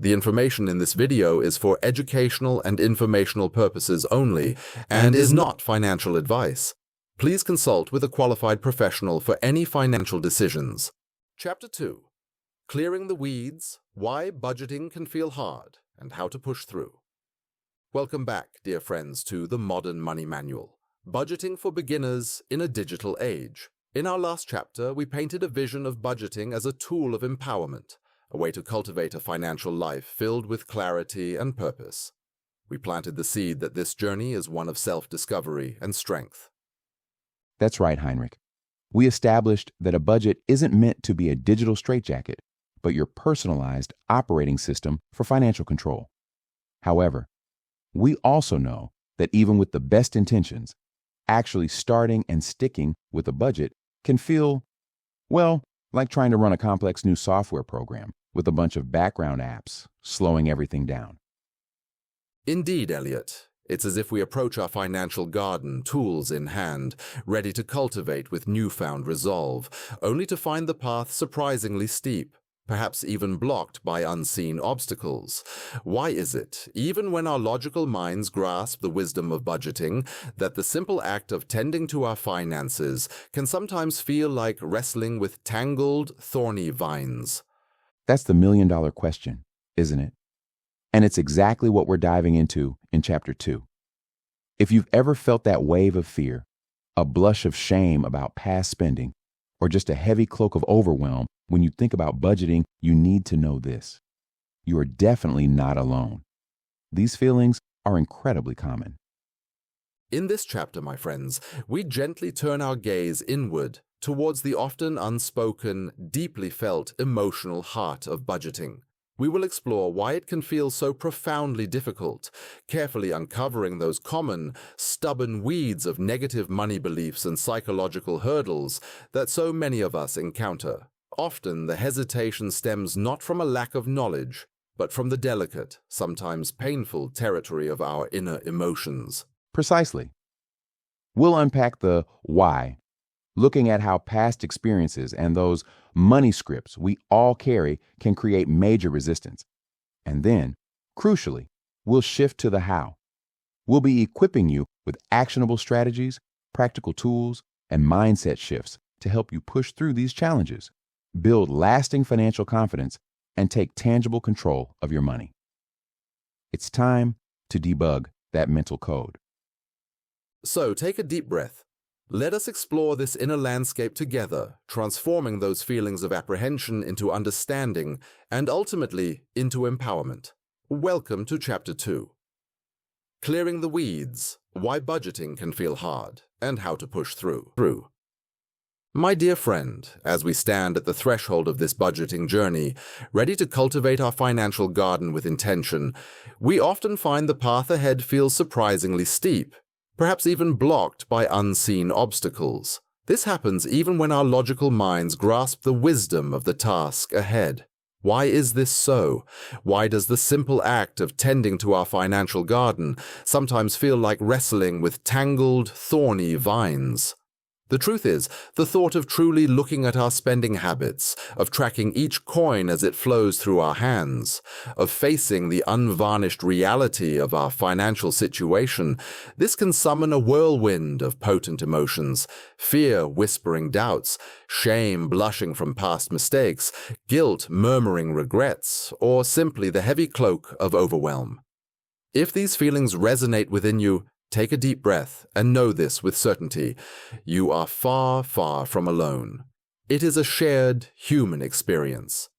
The information in this video is for educational and informational purposes only and is not financial advice. Please consult with a qualified professional for any financial decisions. Chapter 2. Clearing the Weeds, Why Budgeting Can Feel Hard and How to Push Through. Welcome back, dear friends, to the Modern Money Manual, Budgeting for Beginners in a Digital Age. In our last chapter, we painted a vision of budgeting as a tool of empowerment, a way to cultivate a financial life filled with clarity and purpose. We planted the seed that this journey is one of self-discovery and strength. That's right, Heinrich. We established that a budget isn't meant to be a digital straitjacket, but your personalized operating system for financial control. However, we also know that even with the best intentions, actually starting and sticking with a budget can feel, well, like trying to run a complex new software program with a bunch of background apps, slowing everything down. Indeed, Eliot. It's as if we approach our financial garden, tools in hand, ready to cultivate with newfound resolve, only to find the path surprisingly steep, perhaps even blocked by unseen obstacles. Why is it, even when our logical minds grasp the wisdom of budgeting, that the simple act of tending to our finances can sometimes feel like wrestling with tangled, thorny vines? That's the million-dollar question, isn't it? And it's exactly what we're diving into in Chapter 2. If you've ever felt that wave of fear, a blush of shame about past spending, or just a heavy cloak of overwhelm when you think about budgeting, you need to know this. You are definitely not alone. These feelings are incredibly common. In this chapter, my friends, we gently turn our gaze inward towards the often unspoken, deeply felt emotional heart of budgeting. We will explore why it can feel so profoundly difficult, carefully uncovering those common, stubborn weeds of negative money beliefs and psychological hurdles that so many of us encounter. Often the hesitation stems not from a lack of knowledge, but from the delicate, sometimes painful territory of our inner emotions. Precisely. We'll unpack the why, looking at how past experiences and those money scripts we all carry can create major resistance. And then, crucially, we'll shift to the how. We'll be equipping you with actionable strategies, practical tools, and mindset shifts to help you push through these challenges, build lasting financial confidence, and take tangible control of your money. It's time to debug that mental code. So take a deep breath. Let us explore this inner landscape together, transforming those feelings of apprehension into understanding and ultimately into empowerment. Welcome to Chapter 2. Clearing the Weeds, Why Budgeting Can Feel Hard and How to Push Through. My dear friend, as we stand at the threshold of this budgeting journey, ready to cultivate our financial garden with intention, we often find the path ahead feels surprisingly steep, perhaps even blocked by unseen obstacles. This happens even when our logical minds grasp the wisdom of the task ahead. Why is this so? Why does the simple act of tending to our financial garden sometimes feel like wrestling with tangled, thorny vines? The truth is, the thought of truly looking at our spending habits, of tracking each coin as it flows through our hands, of facing the unvarnished reality of our financial situation, this can summon a whirlwind of potent emotions, fear whispering doubts, shame blushing from past mistakes, guilt murmuring regrets, or simply the heavy cloak of overwhelm. If these feelings resonate within you, take a deep breath and know this with certainty. You are far, far from alone. It is a shared human experience.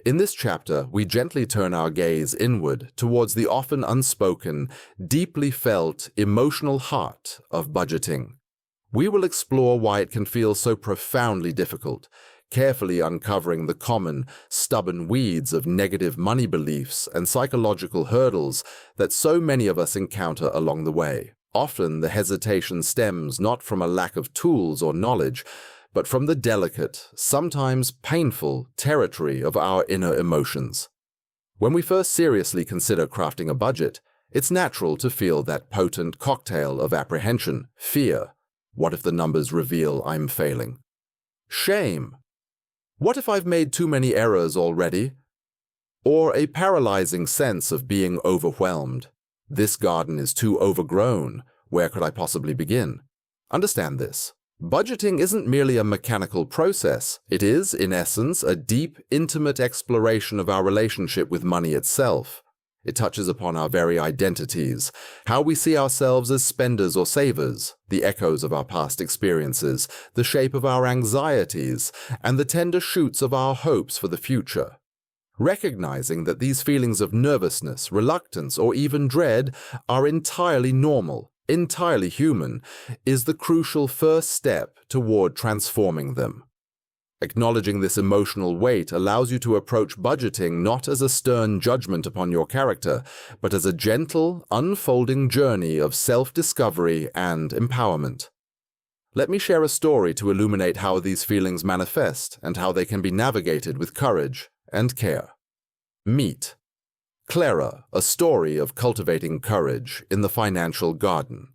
In this chapter, we gently turn our gaze inward towards the often unspoken, deeply felt emotional heart of budgeting. We will explore why it can feel so profoundly difficult, carefully uncovering the common, stubborn weeds of negative money beliefs and psychological hurdles that so many of us encounter along the way. Often the hesitation stems not from a lack of tools or knowledge, but from the delicate, sometimes painful territory of our inner emotions. When we first seriously consider crafting a budget, it's natural to feel that potent cocktail of apprehension, fear. What if the numbers reveal I'm failing? Shame. What if I've made too many errors already? or a paralyzing sense of being overwhelmed. This garden is too overgrown. Where could I possibly begin? Understand this. Budgeting isn't merely a mechanical process. It is, in essence, a deep, intimate exploration of our relationship with money itself. It touches upon our very identities, how we see ourselves as spenders or savers, the echoes of our past experiences, the shape of our anxieties, and the tender shoots of our hopes for the future. Recognizing that these feelings of nervousness, reluctance, or even dread are entirely normal, entirely human, is the crucial first step toward transforming them. Acknowledging this emotional weight allows you to approach budgeting not as a stern judgment upon your character, but as a gentle, unfolding journey of self-discovery and empowerment. Let me share a story to illuminate how these feelings manifest and how they can be navigated with courage and care. Meet Clara, a story of cultivating courage in the financial garden.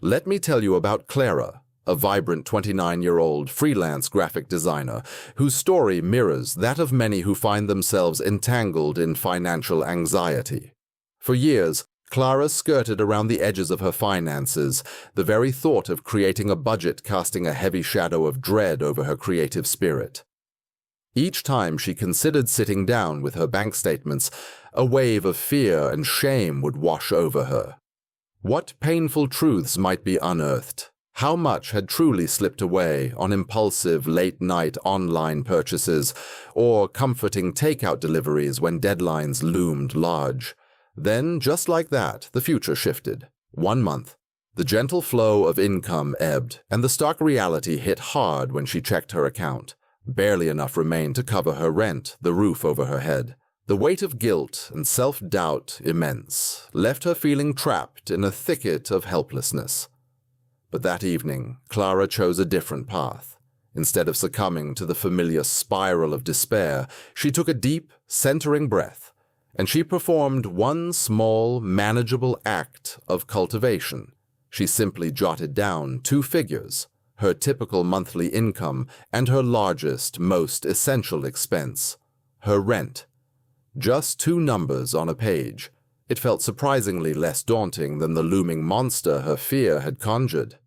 Let me tell you about Clara, a vibrant 29-year-old freelance graphic designer whose story mirrors that of many who find themselves entangled in financial anxiety. For years, Clara skirted around the edges of her finances, the very thought of creating a budget casting a heavy shadow of dread over her creative spirit. Each time she considered sitting down with her bank statements, a wave of fear and shame would wash over her. What painful truths might be unearthed? How much had truly slipped away on impulsive late-night online purchases or comforting takeout deliveries when deadlines loomed large? Then, just like that, the future shifted. 1 month. The gentle flow of income ebbed, and the stark reality hit hard when she checked her account. Barely enough remained to cover her rent, the roof over her head. The weight of guilt and self-doubt, immense, left her feeling trapped in a thicket of helplessness. But that evening, Clara chose a different path. Instead of succumbing to the familiar spiral of despair, she took a deep, centering breath, and she performed one small, manageable act of cultivation. She simply jotted down 2 figures, her typical monthly income and her largest, most essential expense, her rent. Just 2 numbers on a page. It felt surprisingly less daunting than the looming monster her fear had conjured.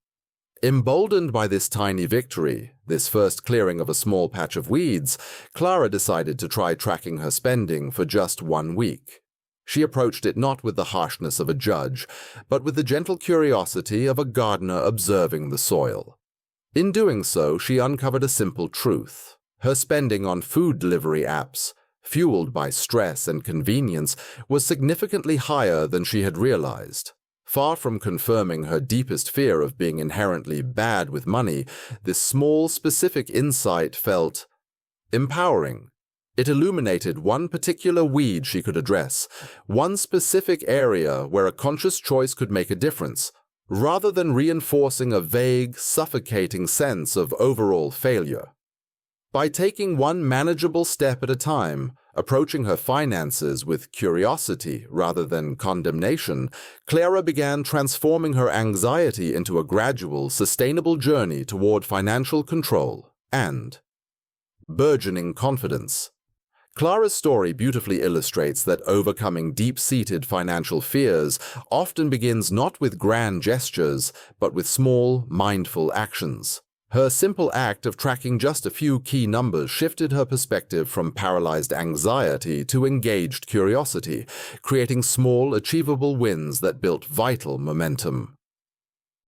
Emboldened by this tiny victory, this first clearing of a small patch of weeds, Clara decided to try tracking her spending for just 1 week. She approached it not with the harshness of a judge, but with the gentle curiosity of a gardener observing the soil. In doing so, she uncovered a simple truth. Her spending on food delivery apps, fueled by stress and convenience, was significantly higher than she had realized. Far from confirming her deepest fear of being inherently bad with money, this small, specific insight felt empowering. It illuminated one particular weed she could address, one specific area where a conscious choice could make a difference, rather than reinforcing a vague, suffocating sense of overall failure. By taking one manageable step at a time, approaching her finances with curiosity rather than condemnation, Clara began transforming her anxiety into a gradual, sustainable journey toward financial control and burgeoning confidence. Clara's story beautifully illustrates that overcoming deep-seated financial fears often begins not with grand gestures, but with small, mindful actions. Her simple act of tracking just a few key numbers shifted her perspective from paralyzed anxiety to engaged curiosity, creating small, achievable wins that built vital momentum.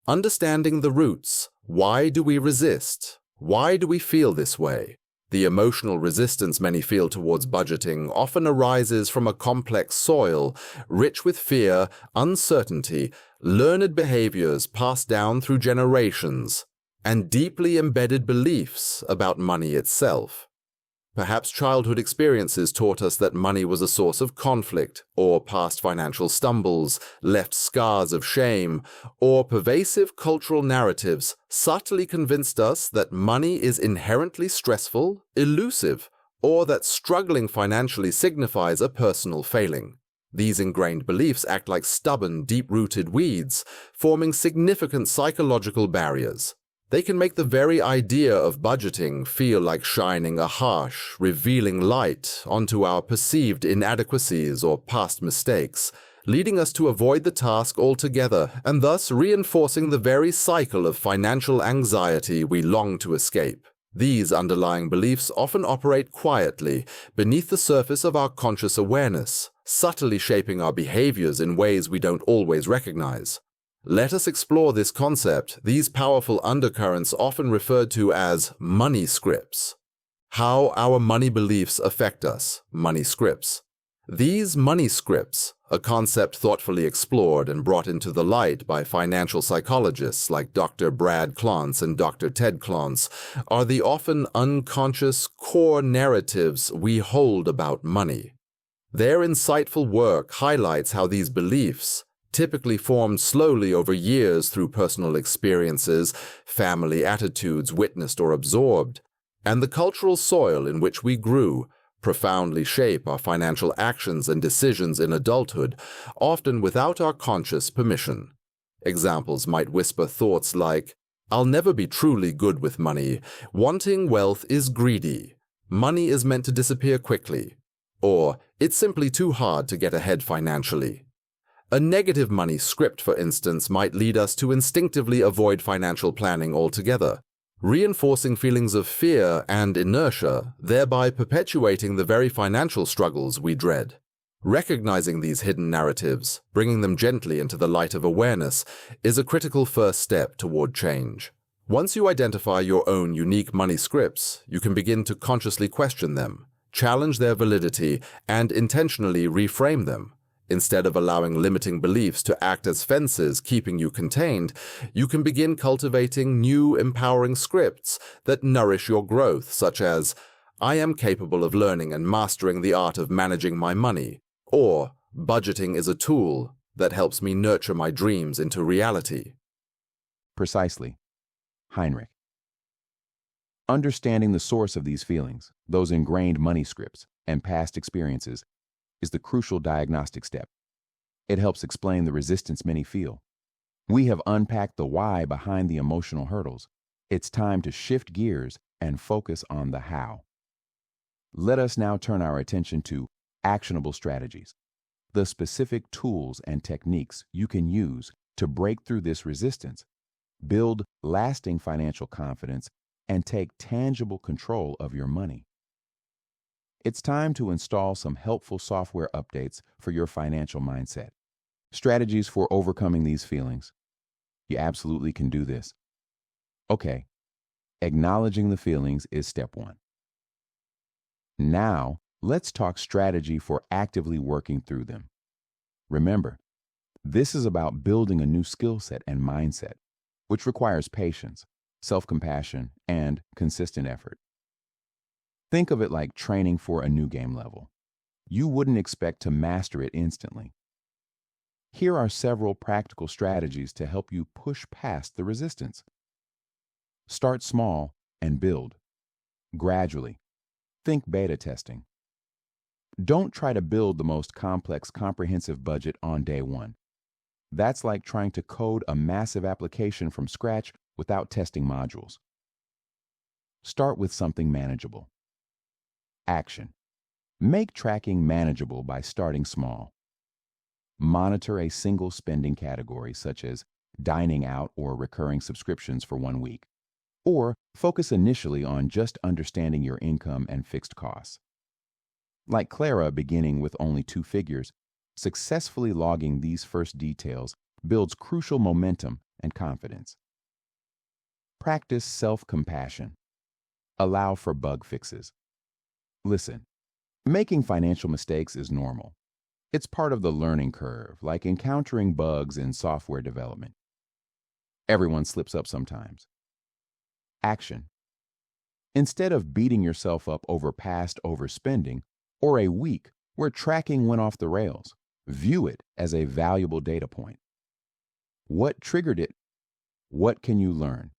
Understanding the roots. Why do we resist? Why do we feel this way? The emotional resistance many feel towards budgeting often arises from a complex soil, rich with fear, uncertainty, learned behaviors passed down through generations, and deeply embedded beliefs about money itself. Perhaps childhood experiences taught us that money was a source of conflict, or past financial stumbles left scars of shame, or pervasive cultural narratives subtly convinced us that money is inherently stressful, elusive, or that struggling financially signifies a personal failing. These ingrained beliefs act like stubborn, deep-rooted weeds, forming significant psychological barriers. They can make the very idea of budgeting feel like shining a harsh, revealing light onto our perceived inadequacies or past mistakes, leading us to avoid the task altogether and thus reinforcing the very cycle of financial anxiety we long to escape. These underlying beliefs often operate quietly beneath the surface of our conscious awareness, subtly shaping our behaviors in ways we don't always recognize. Let us explore this concept, these powerful undercurrents often referred to as money scripts. How our money beliefs affect us, money scripts. These money scripts, a concept thoughtfully explored and brought into the light by financial psychologists like Dr. Brad Klontz and Dr. Ted Klontz, are the often unconscious core narratives we hold about money. Their insightful work highlights how these beliefs, typically formed slowly over years through personal experiences, family attitudes witnessed or absorbed, and the cultural soil in which we grew, profoundly shape our financial actions and decisions in adulthood, often without our conscious permission. Examples might whisper thoughts like, "I'll never be truly good with money. Wanting wealth is greedy. Money is meant to disappear quickly." Or, "It's simply too hard to get ahead financially." A negative money script, for instance, might lead us to instinctively avoid financial planning altogether, reinforcing feelings of fear and inertia, thereby perpetuating the very financial struggles we dread. Recognizing these hidden narratives, bringing them gently into the light of awareness, is a critical first step toward change. Once you identify your own unique money scripts, you can begin to consciously question them, challenge their validity, and intentionally reframe them. Instead of allowing limiting beliefs to act as fences keeping you contained, you can begin cultivating new empowering scripts that nourish your growth, such as, "I am capable of learning and mastering the art of managing my money," or "Budgeting is a tool that helps me nurture my dreams into reality." Precisely. Heinrich. Understanding the source of these feelings, those ingrained money scripts, and past experiences, is the crucial diagnostic step. It helps explain the resistance many feel. We have unpacked the why behind the emotional hurdles. It's time to shift gears and focus on the how. Let us now turn our attention to actionable strategies, the specific tools and techniques you can use to break through this resistance, build lasting financial confidence, and take tangible control of your money. It's time to install some helpful software updates for your financial mindset. Strategies for overcoming these feelings. You absolutely can do this. Okay, acknowledging the feelings is step one. Now, let's talk strategy for actively working through them. Remember, this is about building a new skill set and mindset, which requires patience, self-compassion, and consistent effort. Think of it like training for a new game level. You wouldn't expect to master it instantly. Here are several practical strategies to help you push past the resistance. Start small and build. Gradually. Think beta testing. Don't try to build the most complex, comprehensive budget on day one. That's like trying to code a massive application from scratch without testing modules. Start with something manageable. Action. Make tracking manageable by starting small. Monitor a single spending category, such as dining out or recurring subscriptions for 1 week. Or focus initially on just understanding your income and fixed costs. Like Clara beginning with only 2 figures, successfully logging these first details builds crucial momentum and confidence. Practice self-compassion. Allow for bug fixes. Listen, making financial mistakes is normal. It's part of the learning curve, like encountering bugs in software development. Everyone slips up sometimes. Action. Instead of beating yourself up over past overspending or a week where tracking went off the rails, view it as a valuable data point. What triggered it? What can you learn?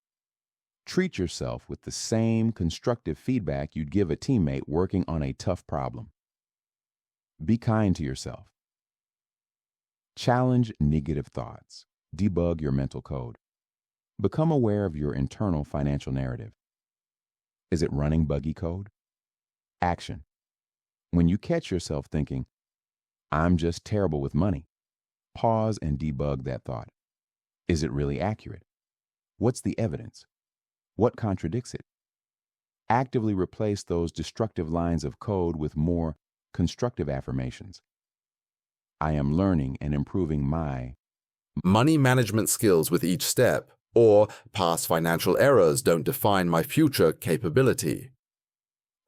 Treat yourself with the same constructive feedback you'd give a teammate working on a tough problem. Be kind to yourself. Challenge negative thoughts. Debug your mental code. Become aware of your internal financial narrative. Is it running buggy code? Action. When you catch yourself thinking, I'm just terrible with money, pause and debug that thought. Is it really accurate? What's the evidence? What contradicts it? Actively replace those destructive lines of code with more constructive affirmations. I am learning and improving my money management skills with each step, or past financial errors don't define my future capability.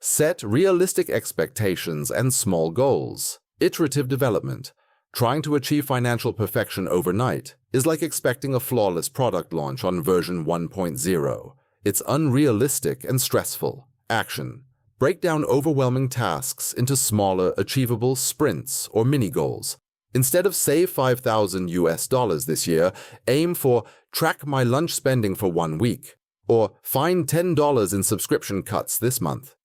Set realistic expectations and small goals. Iterative development. Trying to achieve financial perfection overnight is like expecting a flawless product launch on version 1.0. It's unrealistic and stressful. Action. Break down overwhelming tasks into smaller, achievable sprints or mini goals. Instead of save $5,000 this year, aim for track my lunch spending for 1 week, or find $10 in subscription cuts this month.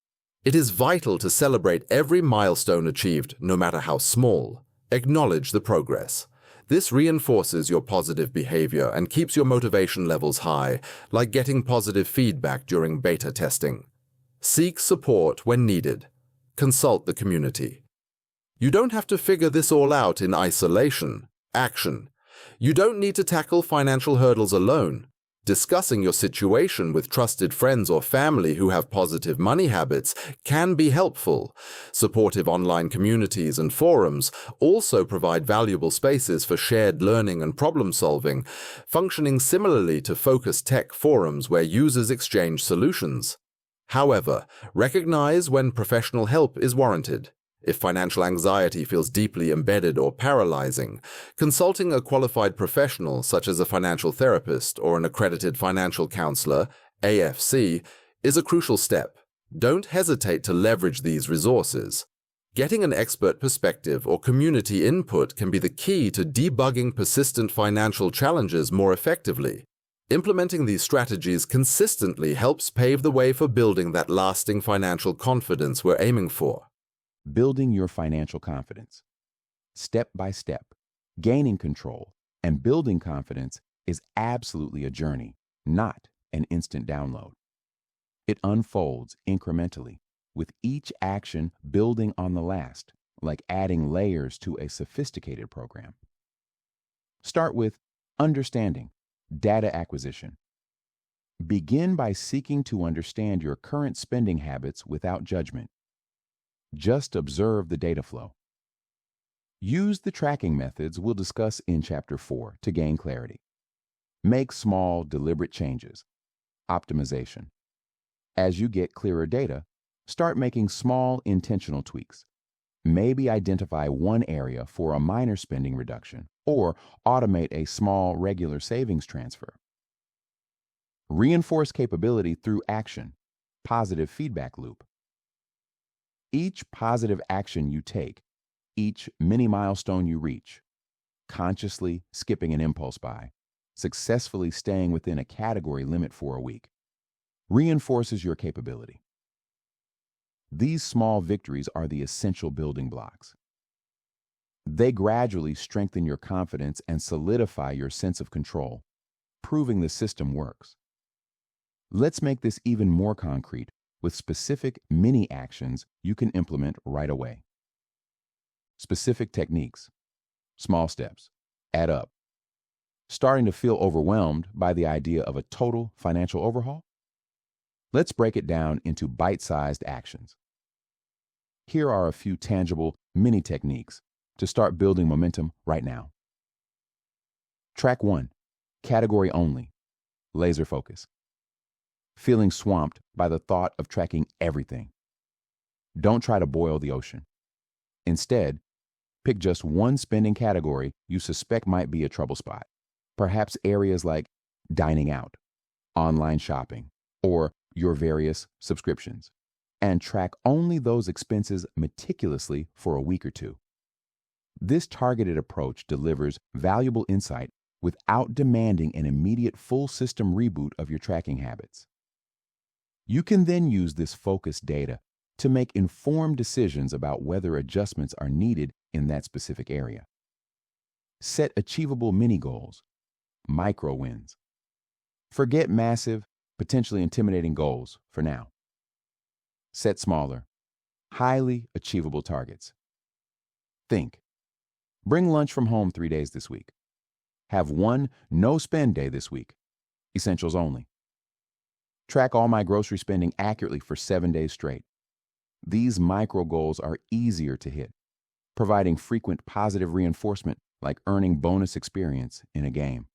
It is vital to celebrate every milestone achieved, no matter how small. Acknowledge the progress. This reinforces your positive behavior and keeps your motivation levels high, like getting positive feedback during beta testing. Seek support when needed. Consult the community. You don't have to figure this all out in isolation. Action. You don't need to tackle financial hurdles alone. Discussing your situation with trusted friends or family who have positive money habits can be helpful. Supportive online communities and forums also provide valuable spaces for shared learning and problem solving, functioning similarly to focused tech forums where users exchange solutions. However, recognize when professional help is warranted. If financial anxiety feels deeply embedded or paralyzing, consulting a qualified professional such as a financial therapist or an accredited financial counselor, AFC, is a crucial step. Don't hesitate to leverage these resources. Getting an expert perspective or community input can be the key to debugging persistent financial challenges more effectively. Implementing these strategies consistently helps pave the way for building that lasting financial confidence we're aiming for. Building your financial confidence. Step by step, gaining control and building confidence is absolutely a journey, not an instant download. It unfolds incrementally, with each action building on the last, like adding layers to a sophisticated program. Start with understanding, data acquisition. Begin by seeking to understand your current spending habits without judgment. Just observe the data flow. Use the tracking methods we'll discuss in Chapter 4 to gain clarity. Make small, deliberate changes. Optimization. As you get clearer data, start making small, intentional tweaks. Maybe identify one area for a minor spending reduction, or automate a small, regular savings transfer. Reinforce capability through action. Positive feedback loop. Each positive action you take, each mini milestone you reach, consciously skipping an impulse buy, successfully staying within a category limit for a week, reinforces your capability. These small victories are the essential building blocks. They gradually strengthen your confidence and solidify your sense of control, proving the system works. Let's make this even more concrete with specific mini actions you can implement right away. Specific techniques, small steps, add up. Starting to feel overwhelmed by the idea of a total financial overhaul? Let's break it down into bite-sized actions. Here are a few tangible mini techniques to start building momentum right now. Track 1, category only, laser focus. Feeling swamped by the thought of tracking everything. Don't try to boil the ocean. Instead, pick just one spending category you suspect might be a trouble spot. Perhaps areas like dining out, online shopping, or your various subscriptions, and track only those expenses meticulously for a week or two. This targeted approach delivers valuable insight without demanding an immediate full system reboot of your tracking habits. You can then use this focused data to make informed decisions about whether adjustments are needed in that specific area. Set achievable mini goals, micro wins. Forget massive, potentially intimidating goals for now. Set smaller, highly achievable targets. Think. Bring lunch from home 3 days this week. Have one no-spend day this week. Essentials only. Track all my grocery spending accurately for 7 days straight. These micro goals are easier to hit, providing frequent positive reinforcement like earning bonus experience in a game.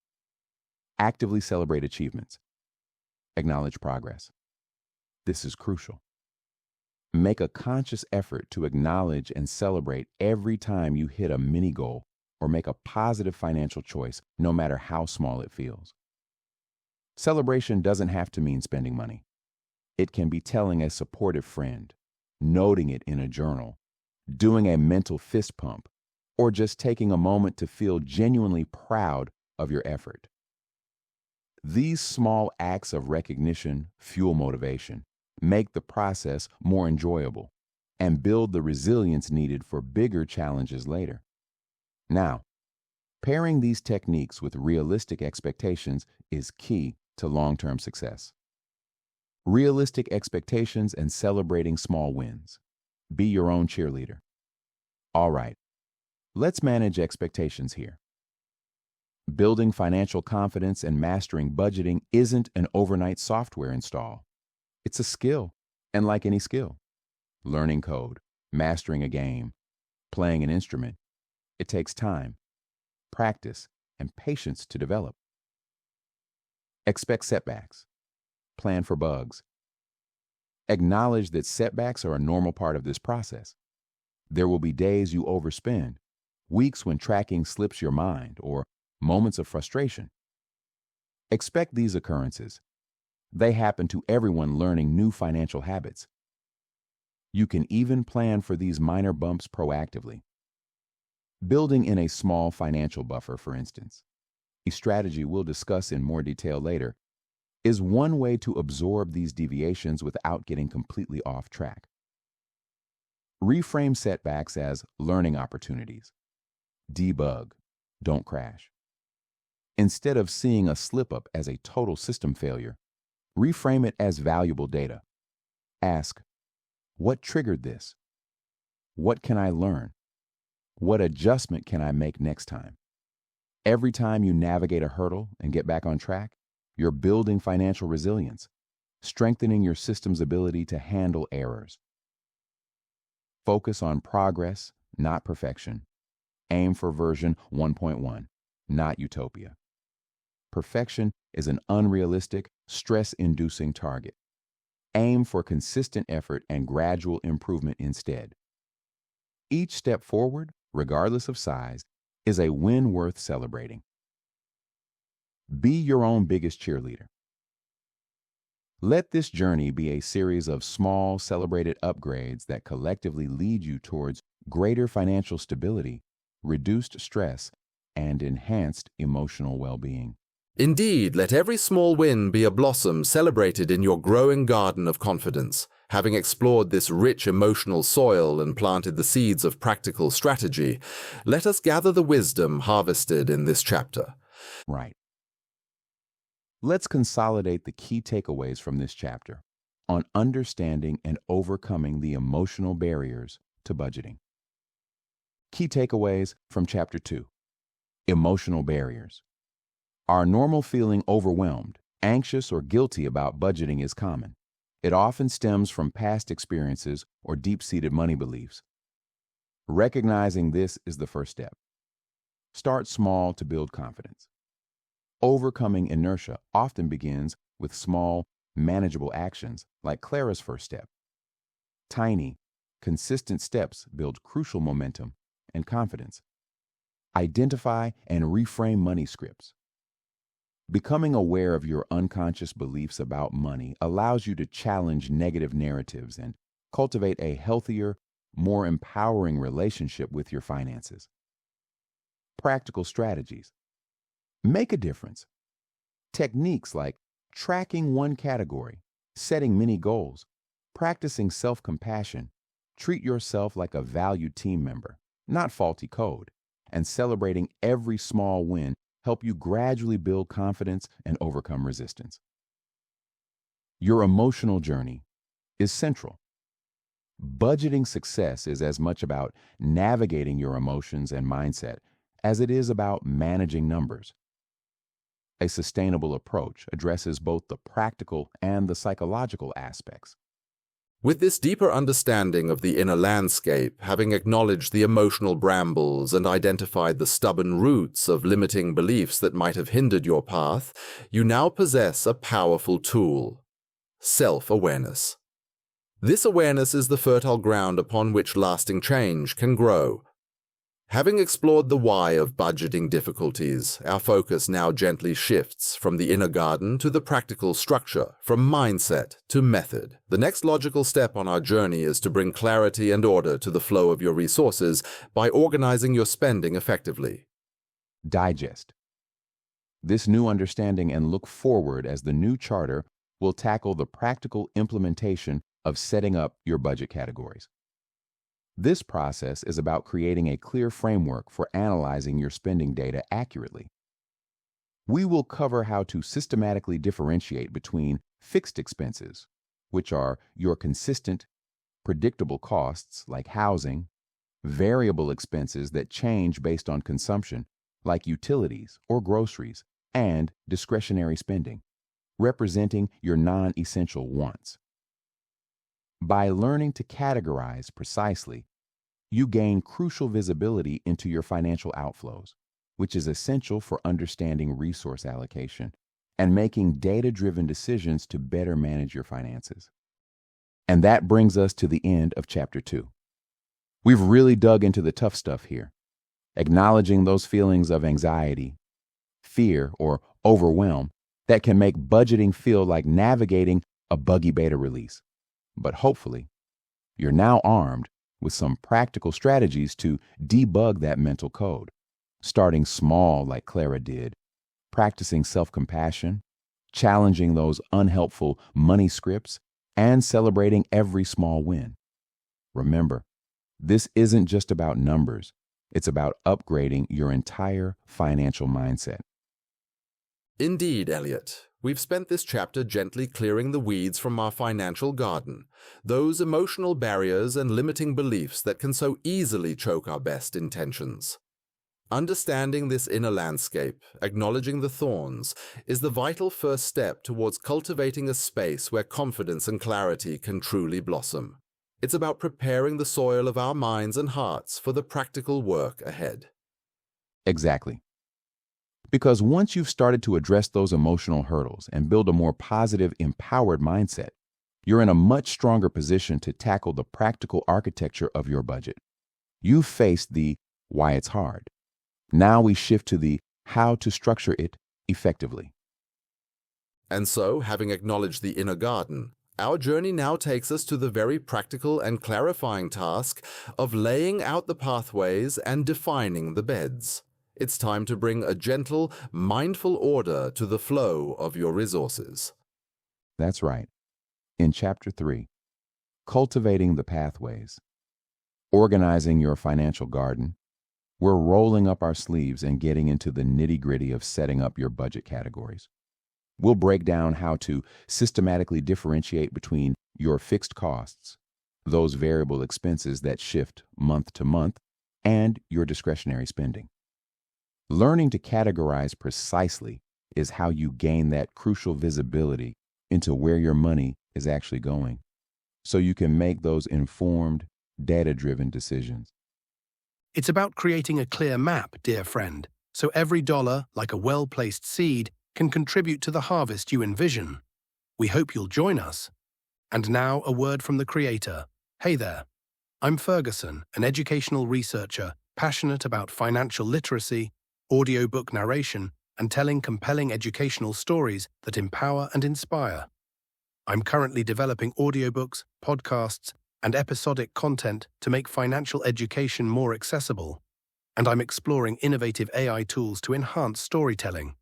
Actively celebrate achievements. Acknowledge progress. This is crucial. Make a conscious effort to acknowledge and celebrate every time you hit a mini goal or make a positive financial choice, no matter how small it feels. Celebration doesn't have to mean spending money. It can be telling a supportive friend, noting it in a journal, doing a mental fist pump, or just taking a moment to feel genuinely proud of your effort. These small acts of recognition fuel motivation, make the process more enjoyable, and build the resilience needed for bigger challenges later. Now, pairing these techniques with realistic expectations is key to long-term success. Realistic expectations and celebrating small wins. Be your own cheerleader. All right, let's manage expectations here. Building financial confidence and mastering budgeting isn't an overnight software install. It's a skill, and like any skill, learning code, mastering a game, playing an instrument, it takes time, practice, and patience to develop. Expect setbacks. Plan for bugs. Acknowledge that setbacks are a normal part of this process. There will be days you overspend, weeks when tracking slips your mind, or moments of frustration. Expect these occurrences. They happen to everyone learning new financial habits. You can even plan for these minor bumps proactively. Building in a small financial buffer, for instance, a strategy we'll discuss in more detail later, is one way to absorb these deviations without getting completely off track. Reframe setbacks as learning opportunities. Debug, don't crash. Instead of seeing a slip-up as a total system failure, reframe it as valuable data. Ask, what triggered this? What can I learn? What adjustment can I make next time? Every time you navigate a hurdle and get back on track, you're building financial resilience, strengthening your system's ability to handle errors. Focus on progress, not perfection. Aim for version 1.1, not utopia. Perfection is an unrealistic, stress-inducing target. Aim for consistent effort and gradual improvement instead. Each step forward, regardless of size, is a win worth celebrating. Be your own biggest cheerleader. Let this journey be a series of small, celebrated upgrades that collectively lead you towards greater financial stability, reduced stress, and enhanced emotional well-being. Indeed, let every small win be a blossom celebrated in your growing garden of confidence. Having explored this rich emotional soil and planted the seeds of practical strategy, let us gather the wisdom harvested in this chapter. Right. Let's consolidate the key takeaways from this chapter on understanding and overcoming the emotional barriers to budgeting. Key takeaways from Chapter 2. Emotional barriers. Our normal feeling overwhelmed, anxious, or guilty about budgeting is common. It often stems from past experiences or deep-seated money beliefs. Recognizing this is the first step. Start small to build confidence. Overcoming inertia often begins with small, manageable actions like Clara's first step. Tiny, consistent steps build crucial momentum and confidence. Identify and reframe money scripts. Becoming aware of your unconscious beliefs about money allows you to challenge negative narratives and cultivate a healthier, more empowering relationship with your finances. Practical strategies. Make a difference. Techniques like tracking one category, setting mini goals, practicing self-compassion, treat yourself like a valued team member, not faulty code, and celebrating every small win help you gradually build confidence and overcome resistance. Your emotional journey is central. Budgeting success is as much about navigating your emotions and mindset as it is about managing numbers. A sustainable approach addresses both the practical and the psychological aspects. With this deeper understanding of the inner landscape, having acknowledged the emotional brambles and identified the stubborn roots of limiting beliefs that might have hindered your path, you now possess a powerful tool: self-awareness. This awareness is the fertile ground upon which lasting change can grow. Having explored the why of budgeting difficulties, our focus now gently shifts from the inner garden to the practical structure, from mindset to method. The next logical step on our journey is to bring clarity and order to the flow of your resources by organizing your spending effectively. Digest this new understanding and look forward as the new charter will tackle the practical implementation of setting up your budget categories. This process is about creating a clear framework for analyzing your spending data accurately. We will cover how to systematically differentiate between fixed expenses, which are your consistent, predictable costs like housing, variable expenses that change based on consumption like utilities or groceries, and discretionary spending, representing your non-essential wants. By learning to categorize precisely, you gain crucial visibility into your financial outflows, which is essential for understanding resource allocation and making data-driven decisions to better manage your finances. And that brings us to the end of Chapter 2. We've really dug into the tough stuff here, acknowledging those feelings of anxiety, fear, or overwhelm that can make budgeting feel like navigating a buggy beta release. But hopefully, you're now armed with some practical strategies to debug that mental code, starting small like Clara did, practicing self-compassion, challenging those unhelpful money scripts, and celebrating every small win. Remember, this isn't just about numbers. It's about upgrading your entire financial mindset. Indeed, Eliot. We've spent this chapter gently clearing the weeds from our financial garden, those emotional barriers and limiting beliefs that can so easily choke our best intentions. Understanding this inner landscape, acknowledging the thorns, is the vital first step towards cultivating a space where confidence and clarity can truly blossom. It's about preparing the soil of our minds and hearts for the practical work ahead. Exactly. Because once you've started to address those emotional hurdles and build a more positive, empowered mindset, you're in a much stronger position to tackle the practical architecture of your budget. You've faced the why it's hard. Now we shift to the how to structure it effectively. And so, having acknowledged the inner garden, our journey now takes us to the very practical and clarifying task of laying out the pathways and defining the beds. It's time to bring a gentle, mindful order to the flow of your resources. That's right. In Chapter 3, Cultivating the Pathways, Organizing Your Financial Garden, we're rolling up our sleeves and getting into the nitty-gritty of setting up your budget categories. We'll break down how to systematically differentiate between your fixed costs, those variable expenses that shift month to month, and your discretionary spending. Learning to categorize precisely is how you gain that crucial visibility into where your money is actually going, so you can make those informed, data-driven decisions. It's about creating a clear map, dear friend, so every dollar, like a well-placed seed, can contribute to the harvest you envision. We hope you'll join us. And now a word from the creator. Hey there. I'm Ferguson, an educational researcher passionate about financial literacy, audiobook narration, and telling compelling educational stories that empower and inspire. I'm currently developing audiobooks, podcasts, and episodic content to make financial education more accessible, and I'm exploring innovative AI tools to enhance storytelling.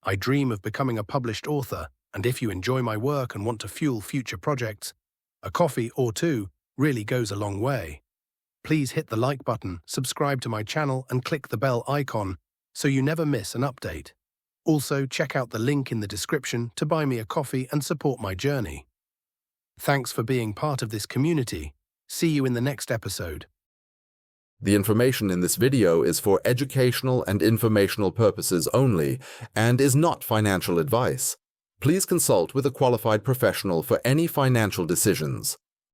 I dream of becoming a published author, and if you enjoy my work and want to fuel future projects, a coffee or two really goes a long way. Please hit the like button, subscribe to my channel, and click the bell icon so you never miss an update. Also, check out the link in the description to buy me a coffee and support my journey. Thanks for being part of this community. See you in the next episode. The information in this video is for educational and informational purposes only and is not financial advice. Please consult with a qualified professional for any financial decisions.